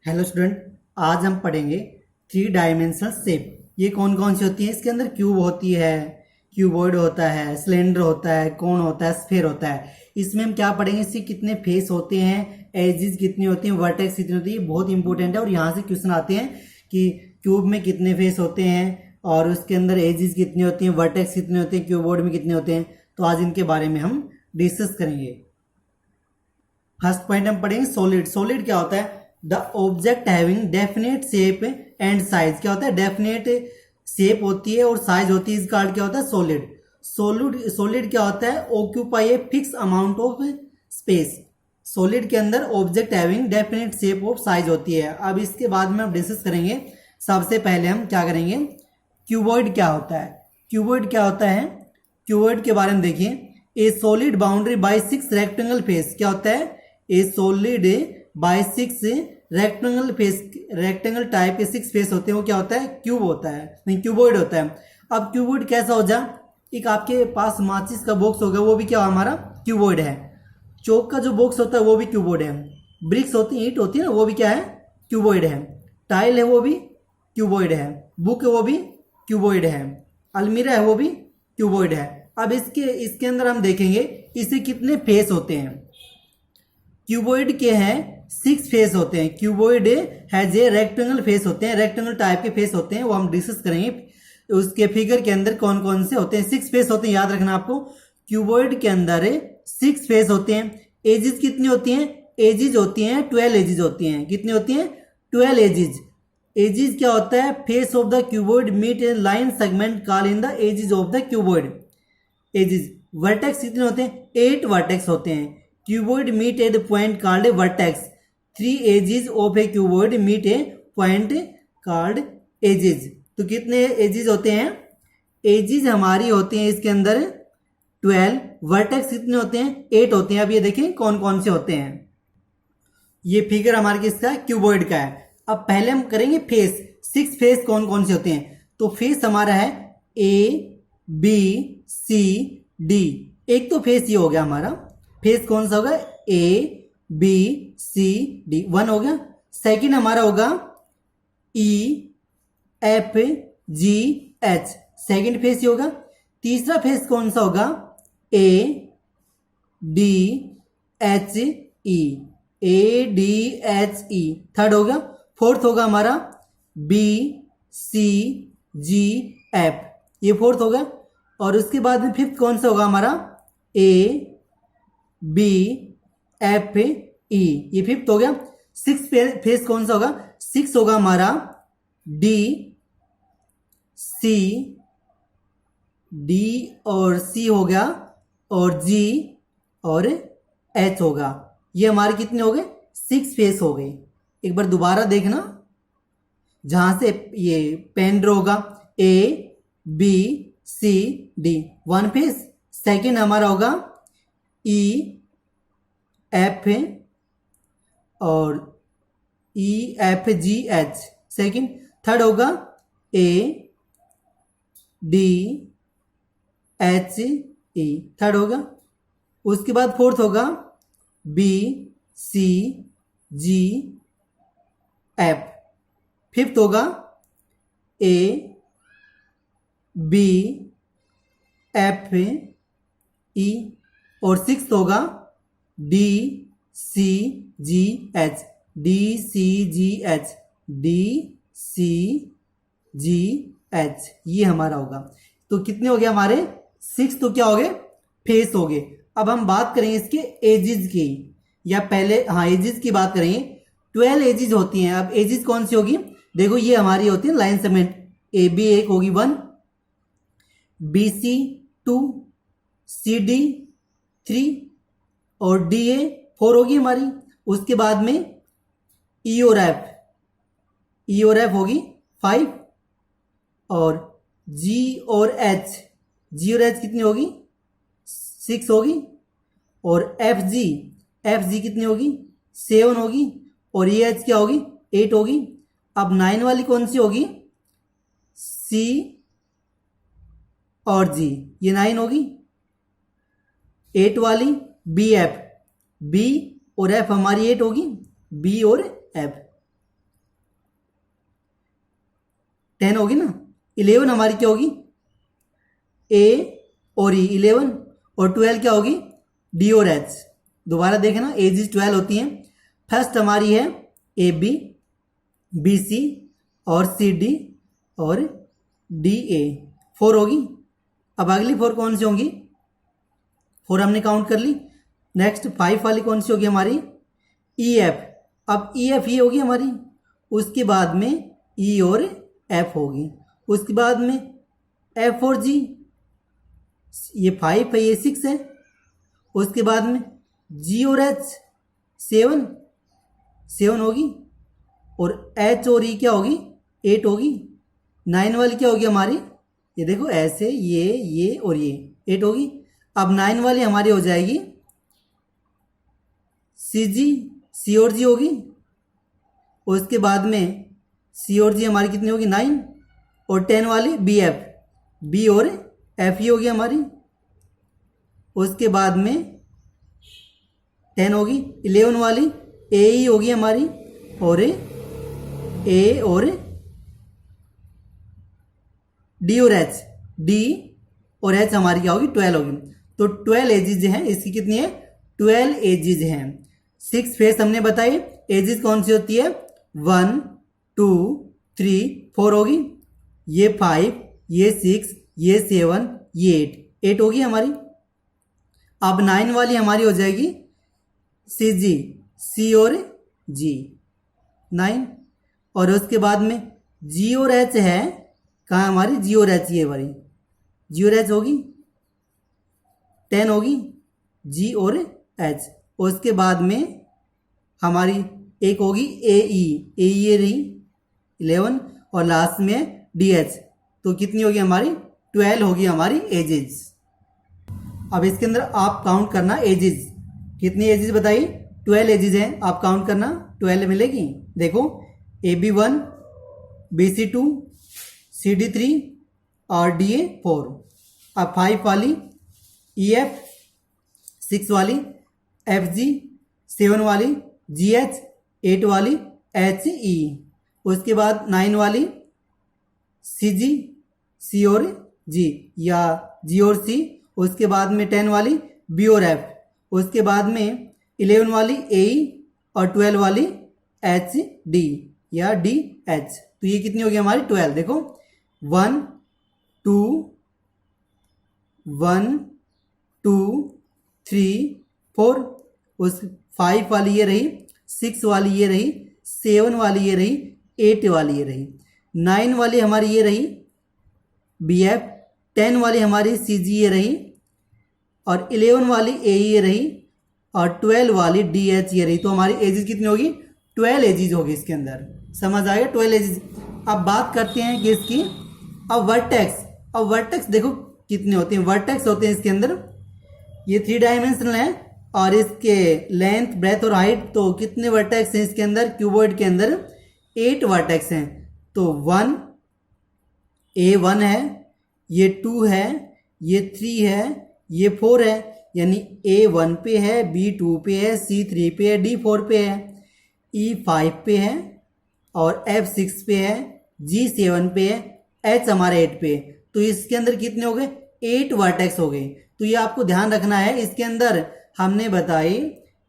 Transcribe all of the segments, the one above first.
Hello student, आज हम पढ़ेंगे थ्री डायमेंशनल शेप। ये कौन कौन सी होती है? इसके अंदर क्यूब होती है, क्यूबॉइड होता है, सिलेंडर होता है, कोन होता है, स्फीयर होता है। इसमें हम क्या पढ़ेंगे? इसके कितने फेस होते हैं, एजेस कितनी होती हैं, वर्टेक्स कितनी होती है। बहुत इंपॉर्टेंट है और यहाँ से क्वेश्चन आते हैं कि क्यूब में कितने फेस होते हैं और उसके अंदर एजेस कितनी होती हैं, वर्टेक्स कितने होते हैं, क्यूबॉइड में कितने होते हैं। तो आज इनके बारे में हम डिस्कस करेंगे। फर्स्ट पॉइंट हम पढ़ेंगे सॉलिड। सॉलिड क्या होता है? The object having definite shape and size. क्या होता है? डेफिनेट शेप होती है और साइज होती है, इसका अर्थ क्या होता है? सॉलिड। सॉलिड क्या होता है? Occupy a fix amount of space. Solid के अंदर object having definite shape of size होती है। अब इसके बाद में हम डिस्कस करेंगे। सबसे पहले हम क्या करेंगे? क्यूबॉइड क्या होता है? क्यूबॉइड क्या होता है? क्यूबॉइड के बारे में देखिए। A solid boundary by 6 rectangle face. क्या होता है? A solid by 6 rectangle face, rectangle type के 6 फेस होते हैं, वो क्या होता है? क्यूब होता है, नहीं क्यूबॉइड होता है। अब क्यूबॉइड कैसा हो जा? एक आपके पास माचिस का बॉक्स होगा, वो भी क्या हमारा क्यूबॉइड है। चौक का जो बॉक्स होता है वो भी क्यूबॉइड है। ब्रिक्स होती है, ईंट होती है ना, वो भी क्या है? क्यूबॉइड है। टाइल है वो भी क्यूबॉइड है। बुक है वो भी क्यूबॉइड है। अलमीरा है वो भी क्यूबॉइड है। अब इसके अंदर हम देखेंगे इससे कितने फेस होते हैं। क्यूबॉइड के हैं 6 फेस होते हैं। Cuboid has a rectangle face होते हैं, रेक्टेंगल टाइप के फेस होते हैं, वो हम डिस्कस करेंगे। उसके फिगर के अंदर कौन कौन से होते हैं? 6 फेस होते हैं, याद रखना आपको। क्यूबॉइड के अंदर 6 फेस होते हैं। एजिज कितनी होती हैं? एजिज होती हैं 12 एजिज होती हैं। कितनी होती हैं? 12 एजिज। एजिज क्या होता है? Face of the cuboid meet a line segment called in the edges of the cuboid. Edges. Vertex कितने होते हैं? 8 वर्टेक्स होते हैं। Cuboid meet at point called vertex. 3 edges of a cuboid meet a point called edges. तो कितने edges होते हैं? Edges हमारी होती हैं इसके अंदर 12। वर्टेक्स कितने होते हैं? 8 होते हैं। अब ये देखें कौन कौन से होते हैं। ये फिगर हमारे किसका है? क्यूबॉइड का है। अब पहले हम करेंगे फेस। 6 फेस कौन कौन से होते हैं? तो फेस हमारा है ए बी सी डी। एक तो फेस ये हो गया हमारा। फेस कौन सा होगा? ए बी सी डी, 1 हो गया। सेकंड हमारा होगा E F G H, second face ये होगा। तीसरा फेस कौन सा होगा? A D H E, A D H E, third हो गया। फोर्थ होगा हमारा बी सी जी एफ, ये फोर्थ होगा। और उसके बाद में फिफ्थ कौन सा होगा हमारा? ए बी एफ ई, ये फिफ्थ हो गया। सिक्स फेस कौन सा होगा? 6 होगा हमारा डी सी, डी और सी हो गया, और जी और एच होगा। ये हमारे कितने हो गए? 6 फेस हो गए। एक बार दोबारा देखना, जहां से ये पेन ड्रॉ होगा A B C D, 1 face. Second हमारा होगा ई एफ और E F G H, second. Third होगा A D H E, third होगा। उसके बाद फोर्थ होगा B C G F. Fifth होगा ए बी एफ ई, और सिक्स्थ होगा D C G H, D C G H, D C G H, ये हमारा होगा। तो कितने हो गए हमारे? 6 तो क्या हो गए? फेस हो गए। अब हम बात करेंगे इसके एजिज की, या पहले हाँ एजिज की बात करेंगे। 12 एजिज होती हैं। अब एजिज कौन सी होगी? देखो ये हमारी होती है लाइन सेगमेंट। ए बी एक होगी 1, बी सी 2, सी डी 3 और डी ए 4 होगी हमारी। उसके बाद में ई और एफ, ई और एफ होगी 5, और जी और एच, जी और एच कितनी होगी? 6 होगी। और एफ जी कितनी होगी? 7 होगी। और ये एच क्या होगी? 8 होगी। अब 9 वाली कौन सी होगी? सी और जी, ये 9 होगी। 8 वाली बी एफ, बी और एफ हमारी 8 होगी, बी और एफ। 10 होगी ना, 11 हमारी क्या होगी, ए और ई 11, और 12 क्या होगी, डी और एच। दोबारा देखें ना, एजेस 12 होती हैं। फर्स्ट हमारी है ए बी, बी सी और सी डी और डी ए, 4 होगी। अब अगली 4 कौन सी होंगी, 4 हमने काउंट कर ली। नेक्स्ट 5 वाली कौन सी होगी हमारी, ई एफ। अब ई एफ ये होगी हमारी, उसके बाद में ई और एफ होगी, उसके बाद में एफ और जी, ये 5 है, ये 6 है, उसके बाद में जी और एच 7 होगी, और एच और ई क्या होगी, 8 होगी। 9 वाली क्या होगी हमारी, ये देखो ऐसे, ये और ये 8 होगी। अब 9 वाली हमारी हो जाएगी सी जी, सी और जी होगी, उसके बाद में सी और जी हमारी कितनी होगी, 9, और 10 वाली बी एफ, बी और एफ ही होगी हमारी, उसके बाद में 10 होगी। 11 वाली ए ही होगी हमारी, और ए और डी और एच, डी और एच हमारी क्या होगी, 12 होगी। तो 12 एजेज हैं, इसकी कितनी है, 12 एजेज हैं। 6 फेस हमने बताई, एजेज कौन सी होती है, 1 2 3 4 होगी, ये 5, ये 6, ये 7, ये 8 होगी हमारी। अब 9 वाली हमारी हो जाएगी सी जी, सी और जी 9, और उसके बाद में जी और एच है, कहाँ हमारी, जी और एच, ये वाली जी और एच होगी, 10 होगी जी और एच। उसके बाद में हमारी एक होगी ए ई, ये रही 11, और लास्ट में डी एच, तो कितनी होगी हमारी, 12 होगी हमारी एजेज। अब इसके अंदर आप काउंट करना एजेज, कितनी एजेज बताइए, 12 एजेज हैं, आप काउंट करना 12 मिलेगी। देखो A B 1, B C 2, C D 3 और डी ए 4। अब 5 वाली ई एफ, 6 वाली एफ जी, 7 वाली जी एच, 8 वाली एच ई, उसके बाद 9 वाली सी जी, सी और जी या जी और सी, उसके बाद में 10 वाली बी और एफ, उसके बाद में 11 वाली ए और 12 वाली एच डी या डी एच। तो ये कितनी होगी हमारी, 12। देखो 1 2 1 2 3 4, उस 5 वाली ये रही, 6 वाली ये रही, 7 वाली ये रही, 8 वाली ये रही, 9 वाली हमारी ये रही बी एफ, 10 वाली हमारी सी जी ये रही, और 11 वाली ए ये रही, और 12 वाली डी एच ये रही। तो हमारी एजेस कितनी होगी, 12 एजेस होगी इसके अंदर, समझ आएगा 12 एजेस। अब बात करते हैं कि इसकी, अब वर्टेक्स, अब वर्टेक्स देखो कितने होते हैं, वर्टेक्स होते हैं इसके अंदर, ये 3 डायमेंशनल है, और इसके लेंथ ब्रेथ और हाइट, तो कितने वर्टेक्स हैं इसके अंदर, क्यूबॉइड के अंदर 8 वर्टेक्स हैं। तो 1 A1 है, ये 2 है, ये 3 है, ये 4 है, यानी A1 पे है, B2 पे है, C3 पे है, D4 पे है, E5 पे है, और F6 पे है, G7 पे है, H हमारे 8 पे। तो इसके अंदर कितने हो गए, 8 वर्टेक्स हो गए। तो ये आपको ध्यान रखना है। इसके अंदर हमने बताई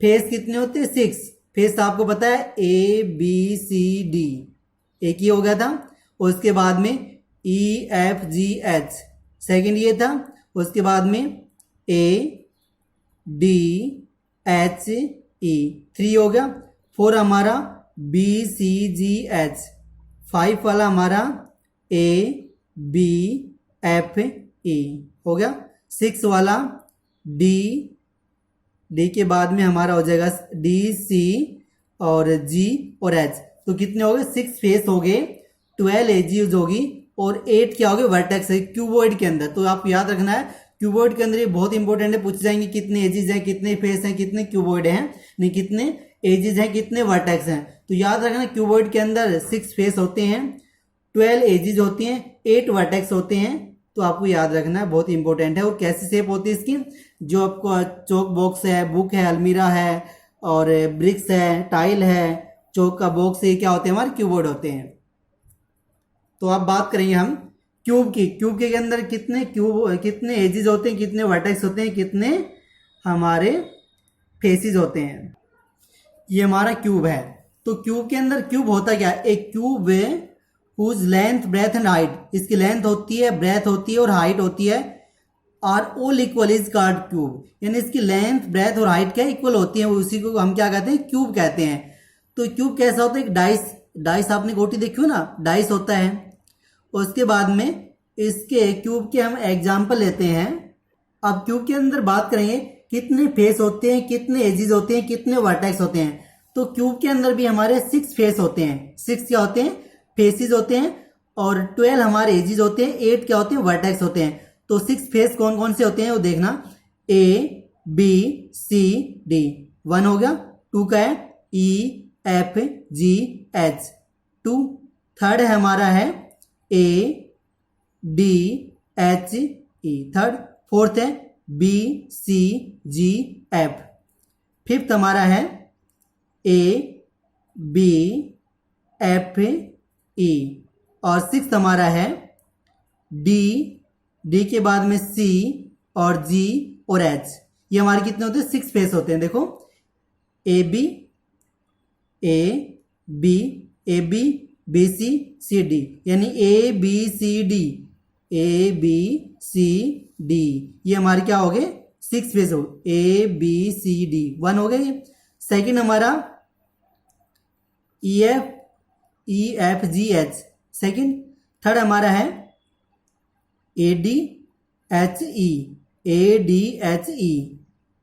फेस कितने होते हैं, 6 फेस आपको पता है, ABCD एक ही हो गया था। उसके बाद में EFGH सेकंड ये था, उसके बाद में ADHE 3 हो गया। 4 हमारा BCGH, 5 वाला हमारा ABFE हो गया। 6 वाला D के बाद में हमारा हो जाएगा DC और G और H। तो कितने हो गए, 6 फेस हो गए, 12 एजेस होगी, और 8 क्या हो गए, वर्टेक्स है क्यूबॉइड के अंदर। तो आपको याद रखना है, क्यूबॉइड के अंदर ये बहुत इंपॉर्टेंट है, पूछ जाएंगे कितने एजेस हैं, कितने फेस हैं, कितने क्यूबॉइड हैं, नहीं कितने एजेस हैं, कितने वर्टेक्स हैं। तो याद रखना क्यूबॉइड के अंदर 6 फेस होते हैं, 12 एजेस होती हैं, 8 वर्टेक्स होते हैं। तो आपको याद रखना है, बहुत इंपॉर्टेंट है। और कैसी शेप होती है इसकी, जो आपको चौक बॉक्स है, बुक है, अलमीरा है, और ब्रिक्स है, टाइल है, चौक का बॉक्स है, क्या होते हैं हमारे क्यूबॉइड होते हैं। तो अब बात करेंगे हम क्यूब की। क्यूब के अंदर कितने एजेस होते हैं, कितने वर्टेक्स होते हैं, कितने हमारे फेसेस होते हैं। ये हमारा क्यूब है। तो क्यूब के अंदर क्यूब होता क्या है, एक cube whose length breadth and height, इसकी लेंथ होती है, ब्रेथ होती है और हाइट होती है, are all equal is called cube. यानी इसकी लेंथ ब्रेथ और हाइट क्या इक्वल होती है, उसी को हम क्या कहते हैं, क्यूब कहते हैं। तो क्यूब कैसा होता है, एक डाइस आपने गोटी देखी हो ना, डाइस होता है। उसके बाद में इसके क्यूब के हम एग्जाम्पल लेते हैं। अब क्यूब के अंदर बात करेंगे कितने फेस होते हैं, कितने एजेस होते हैं, कितने वर्टेक्स होते हैं। तो क्यूब के अंदर भी हमारे 6 फेस होते हैं। 6 क्या होते हैं, फेसेस होते हैं, और 12 हमारे एजेस होते हैं, 8 क्या होते हैं, वर्टेक्स होते हैं। तो 6 फेस कौन कौन से होते हैं वो देखना, ए बी सी डी, 1 हो गया। 2 का है ई एफ जी एच, 2। थर्ड है हमारा है ए D H E, third. Fourth है B C G F. Fifth हमारा है ए बी एफ ई, और सिक्स्थ हमारा है डी के बाद में सी और जी और एच। ये हमारे कितने होते हैं, 6 फेस होते हैं। देखो A B B C D, यानी ए बी सी डी, ये हमारे क्या हो गए, 6 फेस हो, ए बी सी डी, 1 हो गए। सेकंड हमारा ई F G H, second. Third हमारा है ए डी एच ई,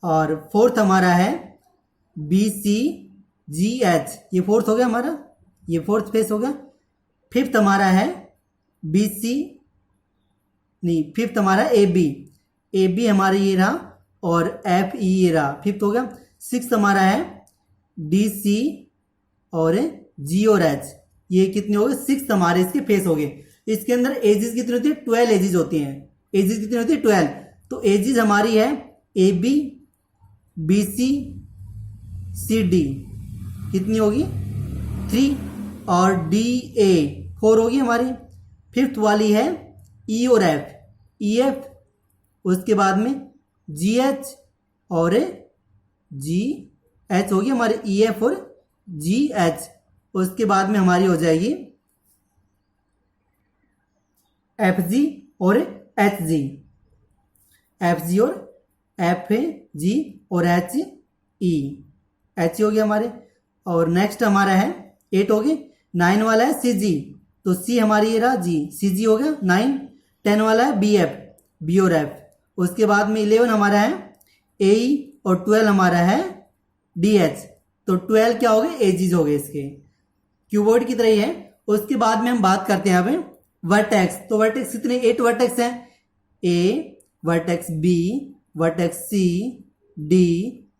और फोर्थ हमारा है बी सी जी एच, ये फोर्थ हो गया हमारा, ये फोर्थ फेस हो गया। फिफ्थ हमारा है बी सी, नहीं, फिफ्थ हमारा ए बी हमारा ये रहा, और एफ ई ये रहा, फिफ्थ हो गया। सिक्स्थ हमारा है डी सी और जी और एच, ये कितने हो गए, 6 हमारे इसके फेस हो गए। इसके अंदर एजेस कितनी होती है, 12 एजेस होती हैं। एजेस कितनी होती है, 12। तो एजेस हमारी है ए बी सी डी, कितनी होगी, 3, और डी ए 4 होगी हमारी। फिफ्थ वाली है ई और एफ, उसके बाद में जी एच और जी एच होगी हमारे, ई एफ और जी एच। उसके बाद में हमारी हो जाएगी एफ जी और एच जी, और एच ई, एच हो गया हमारे। और नेक्स्ट हमारा है 8 हो गए। 9 वाला है सी जी, तो सी हमारी ये रहा, जी सी जी हो गया 9। 10 वाला है बी और एफ। उसके बाद में 11 हमारा है ए, और 12 हमारा है डी एच। तो 12 क्या हो गए, एजीज हो गए इसके, क्यूबोर्ड की तरह ही है। उसके बाद में हम बात करते हैं यहाँ पे वर्टेक्स। तो वर्टेक्स कितने, 8 वर्टेक्स हैं, A vertex, B vertex, C D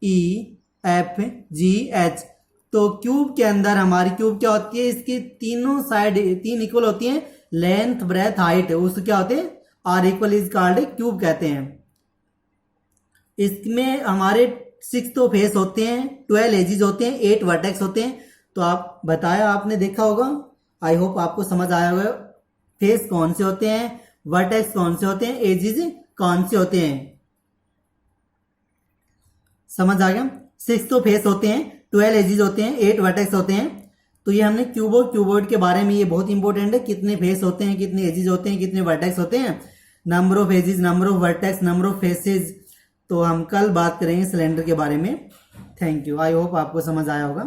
E F G H. तो क्यूब के अंदर हमारी क्यूब क्या होती है, इसकी तीनों साइड 3 इक्वल होती हैं, लेंथ ब्रेथ हाइट, उसको क्या होते हैं, are equal is called cube कहते हैं। इसमें हमारे 6 तो फेस होते हैं, 12 एजेस होते हैं, 8 वर्टेक्स होते हैं। तो आप बताया, आपने देखा होगा, आई होप आपको समझ आया होगा फेस कौन से होते हैं, वर्टेक्स कौन से होते हैं, एजेस कौन से होते हैं, समझ आ गया। 6 तो फेस होते हैं, 12 एजेस होते हैं, 8 वर्टेक्स होते हैं। तो ये हमने क्यूबोर्ड के बारे में, ये बहुत इंपॉर्टेंट है, कितने फेस होते हैं, कितने एजेस होते हैं, कितने वर्टेक्स होते हैं, number of edges, number of vertex, number of faces. तो हम कल बात करेंगे सिलेंडर के बारे में। थैंक यू, आई होप आपको समझ आया होगा।